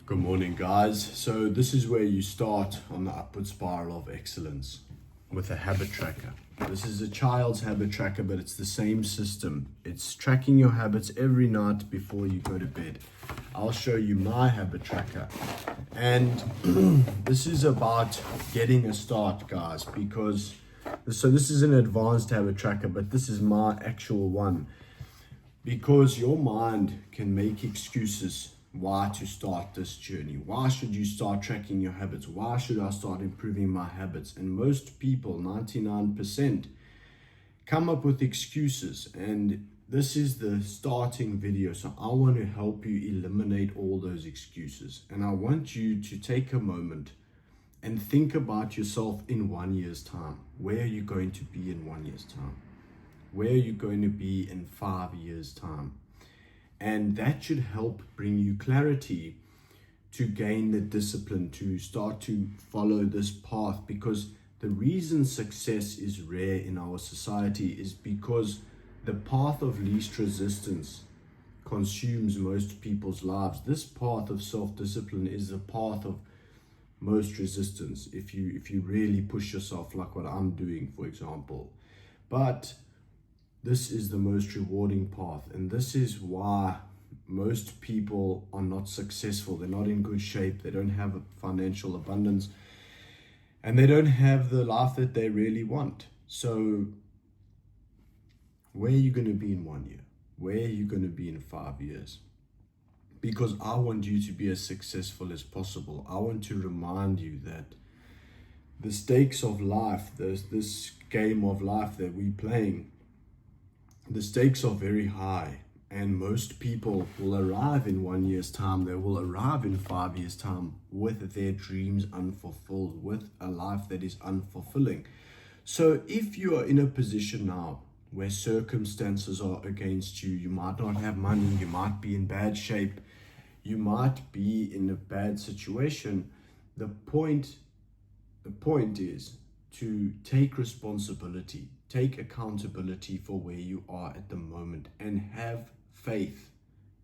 Good morning, guys. So this is where you start on the upward spiral of excellence with a habit tracker. This is a child's habit tracker, but it's the same system. It's tracking your habits every night before you go to bed. I'll show you my habit tracker. And this is about getting a start, guys, because this is an advanced habit tracker, but this is my actual one. Because your mind can make excuses why to start this journey. Why should you start tracking your habits? Why should I start improving my habits? And most people, 99%, come up with excuses. And this is the starting video. So I want to help you eliminate all those excuses. And I want you to take a moment and think about yourself in 1 year's time. Where are you going to be in 1 year's time? Where are you going to be in 5 years' time? And that should help bring you clarity to gain the discipline to start to follow this path, because the reason success is rare in our society is because the path of least resistance consumes most people's lives. This path of self-discipline is the path of most resistance if you really push yourself, like what I'm doing, for example. But this is the most rewarding path, and this is why most people are not successful. They're not in good shape. They don't have a financial abundance, and they don't have the life that they really want. So where are you going to be in 1 year? Where are you going to be in 5 years? Because I want you to be as successful as possible. I want to remind you that the stakes of life, this game of life that we're playing, the stakes are very high, and most people will arrive in 1 year's time. They will arrive in 5 years' time with their dreams unfulfilled, with a life that is unfulfilling. So if you are in a position now where circumstances are against you, you might not have money, you might be in bad shape, you might be in a bad situation, the point is to take responsibility, take accountability for where you are at the moment, and have faith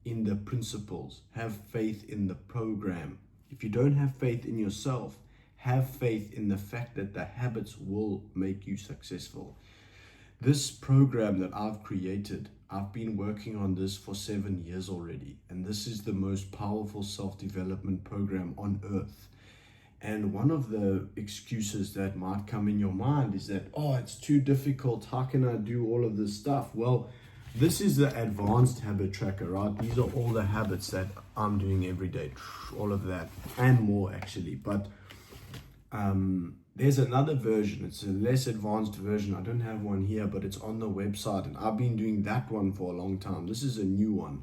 in the principles, have faith in the program. If you don't have faith in yourself, have faith in the fact that the habits will make you successful. This program that I've created, I've been working on this for 7 years already, and this is the most powerful self-development program on earth. And one of the excuses that might come in your mind is that, oh, it's too difficult. How can I do all of this stuff? Well, this is the advanced habit tracker, right? These are all the habits that I'm doing every day, all of that and more actually. But there's another version. It's a less advanced version. I don't have one here, but it's on the website, and I've been doing that one for a long time. This is a new one.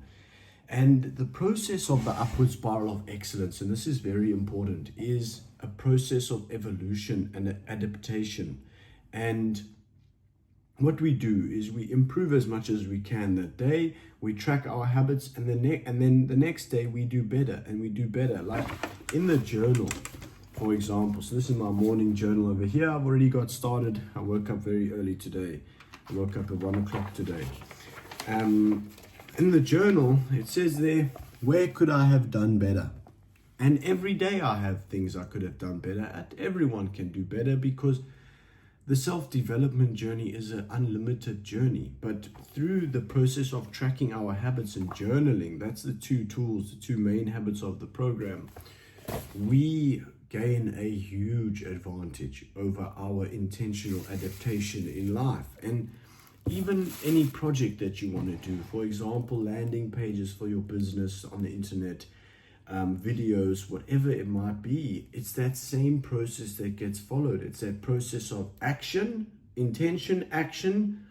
And the process of the upward spiral of excellence, and this is very important, is a process of evolution and adaptation. And what we do is we improve as much as we can. That day we track our habits, and then the next day we do better and we do better. Like in the journal, for example. So this is my morning journal over here. I've already got started. I woke up very early today. I woke up at 1 o'clock today. In the journal, it says there, where could I have done better? And every day I have things I could have done better at. Everyone can do better, because the self-development journey is an unlimited journey. But through the process of tracking our habits and journaling, that's the two tools, the two main habits of the program, we gain a huge advantage over our intentional adaptation in life. And even any project that you want to do, for example, landing pages for your business on the internet, videos, whatever it might be, it's that same process that gets followed. It's that process of action, intention, action,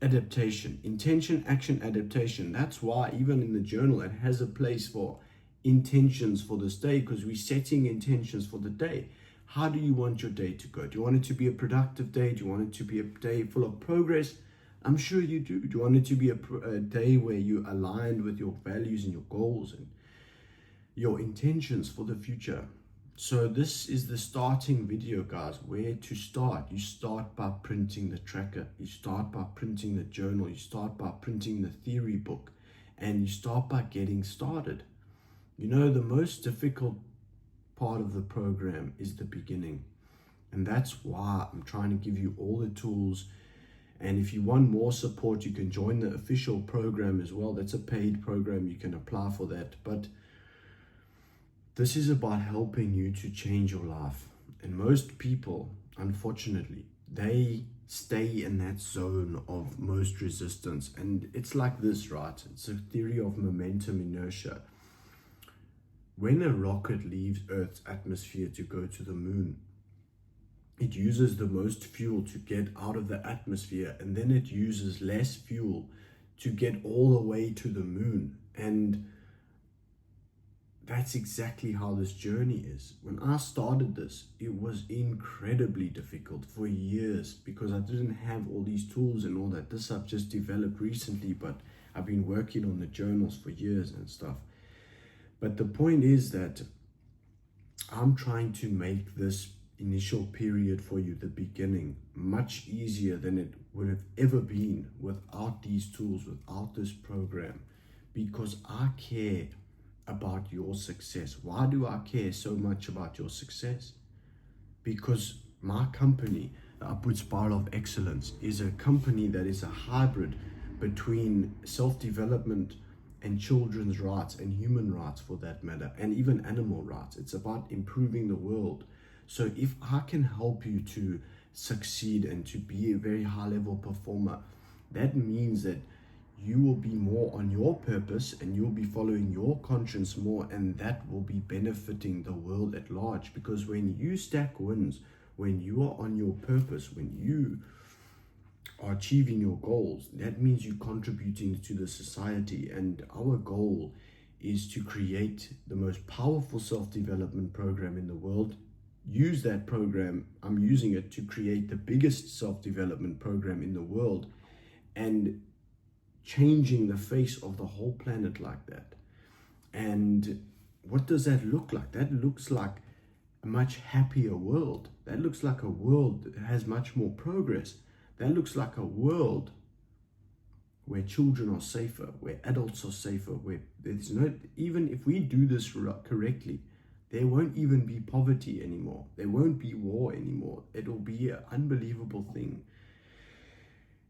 adaptation. Intention, action, adaptation. That's why even in the journal it has a place for intentions for this day, because we're setting intentions for the day. How do you want your day to go? Do you want it to be a productive day? Do you want it to be a day full of progress? I'm sure you do. Do you want it to be a day where you aligned with your values and your goals and your intentions for the future? So this is the starting video, guys. Where to start? You start by printing the tracker. You start by printing the journal. You start by printing the theory book. And you start by getting started. You know, the most difficult part of the program is the beginning. And that's why I'm trying to give you all the tools. And if you want more support, you can join the official program as well. That's a paid program. You can apply for that. But this is about helping you to change your life. And most people, unfortunately, they stay in that zone of most resistance. And it's like this, right? It's a theory of momentum inertia. When a rocket leaves Earth's atmosphere to go to the moon, it uses the most fuel to get out of the atmosphere, and then it uses less fuel to get all the way to the moon. And that's exactly how this journey is. When I started this, it was incredibly difficult for years because I didn't have all these tools and all that. This I've just developed recently, but I've been working on the journals for years and stuff. But the point is that I'm trying to make this initial period for you, the beginning, much easier than it would have ever been without these tools, without this program, because I care about your success. Why do I care so much about your success? Because my company, the Upward Spiral of Excellence, is a company that is a hybrid between self-development and children's rights and human rights, for that matter, and even animal rights. It's about improving the world. So if I can help you to succeed and to be a very high level performer, that means that you will be more on your purpose and you'll be following your conscience more, and that will be benefiting the world at large. Because when you stack wins, when you are on your purpose, when you are achieving your goals, that means you're contributing to the society. And our goal is to create the most powerful self-development program in the world. Use that program, I'm using it to create the biggest self-development program in the world, and changing the face of the whole planet like that. And what does that look like? That looks like a much happier world. That looks like a world that has much more progress. That looks like a world where children are safer, where adults are safer, where there's no, even if we do this correctly, there won't even be poverty anymore. There won't be war anymore. It'll be an unbelievable thing.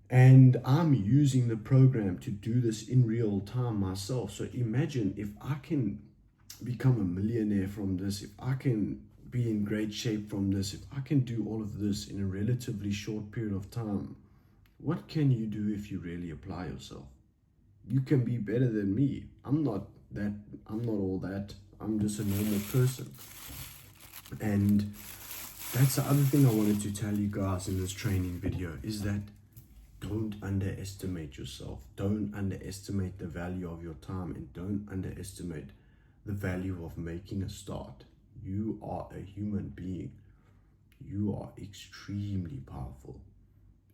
And I'm using the program to do this in real time myself. So imagine if I can become a millionaire from this, if I can be in great shape from this, if I can do all of this in a relatively short period of time, what can you do if you really apply yourself? You can be better than me. I'm not all that. I'm just a normal person. And that's the other thing I wanted to tell you guys in this training video, is that don't underestimate yourself. Don't underestimate the value of your time, and don't underestimate the value of making a start. You are a human being. You are extremely powerful.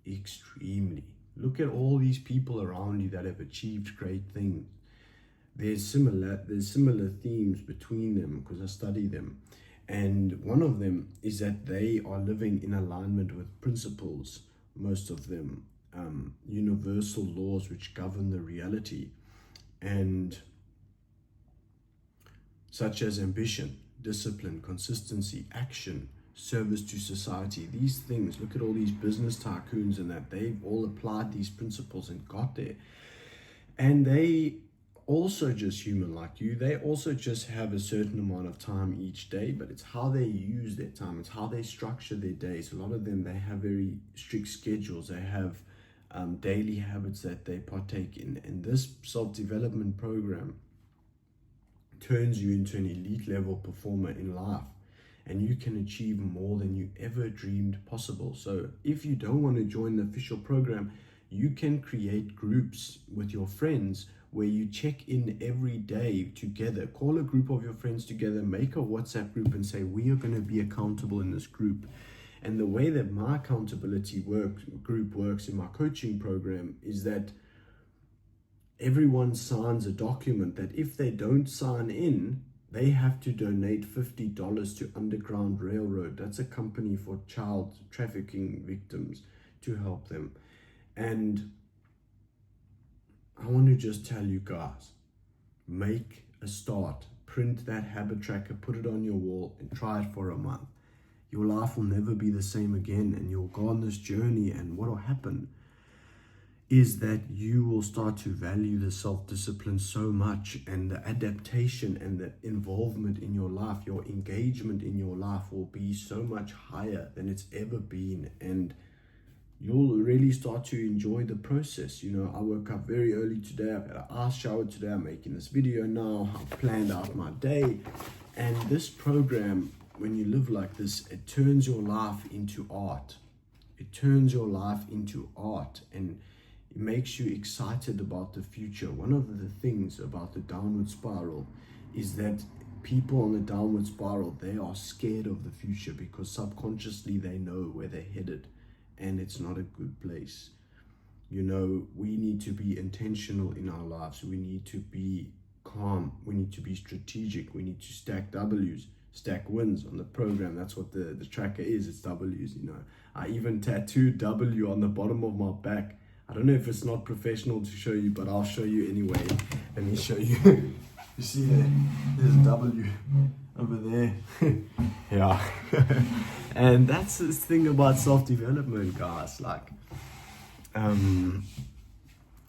Extremely. Look at all these people around you that have achieved great things. There's similar themes between them because I study them. And one of them is that they are living in alignment with principles, most of them, universal laws which govern the reality, and such as ambition, discipline, consistency, action, service to society. These things, look at all these business tycoons and that, they've all applied these principles and got there. And they also just human like you. They also just have a certain amount of time each day, but it's how they use their time. It's how they structure their days. A lot of them, they have very strict schedules. They have daily habits that they partake in. And this self-development program turns you into an elite level performer in life, and you can achieve more than you ever dreamed possible. So if you don't want to join the official program, you can create groups with your friends where you check in every day together. Call a group of your friends together, make a WhatsApp group and say, we are going to be accountable in this group. And the way that my accountability group works in my coaching program is that everyone signs a document that if they don't sign in, they have to donate $50 to Underground Railroad. That's a company for child trafficking victims, to help them. And I want to just tell you guys, make a start. print that habit tracker, put it on your wall, and try it for a month. Your life will never be the same again, and you'll go on this journey, and what will happen is that you will start to value the self-discipline so much, and the adaptation and the involvement in your life, your engagement in your life will be so much higher than it's ever been, and you'll really start to enjoy the process. You know, I woke up very early today, I've had an ice shower today, I'm making this video now, I've planned out my day, and this program, when you live like this, it turns your life into art. It turns your life into art, and it makes you excited about the future. One of the things about the downward spiral is that people on the downward spiral, they are scared of the future because subconsciously they know where they're headed, and it's not a good place. You know, we need to be intentional in our lives. We need to be calm. We need to be strategic. We need to stack W's, stack wins on the program. That's what the tracker is. It's W's, you know. I even tattooed W on the bottom of my back. I don't know if it's not professional to show you, but I'll show you anyway. Let me show you. You see there? There's W over there. Yeah. And that's the thing about self-development, guys. Like,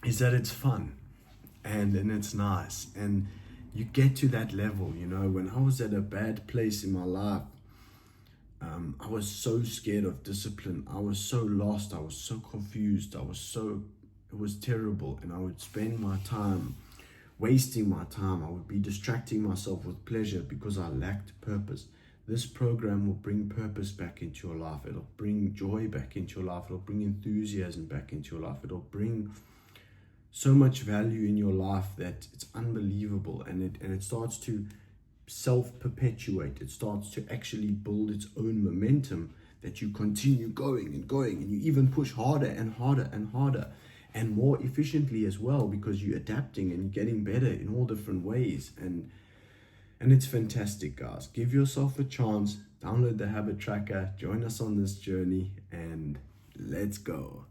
is that it's fun and it's nice. And you get to that level, you know. When I was at a bad place in my life, I was so scared of discipline. I was so lost. I was so confused. It was terrible. And I would spend my time wasting my time. I would be distracting myself with pleasure because I lacked purpose. This program will bring purpose back into your life. It'll bring joy back into your life. It'll bring enthusiasm back into your life. It'll bring so much value in your life that it's unbelievable. And it starts to self-perpetuate. It starts to actually build its own momentum, that you continue going and going, and you even push harder and harder and harder and more efficiently as well, because you're adapting and getting better in all different ways. And it's fantastic, guys. Give yourself a chance. Download the habit tracker, join us on this journey, and let's go.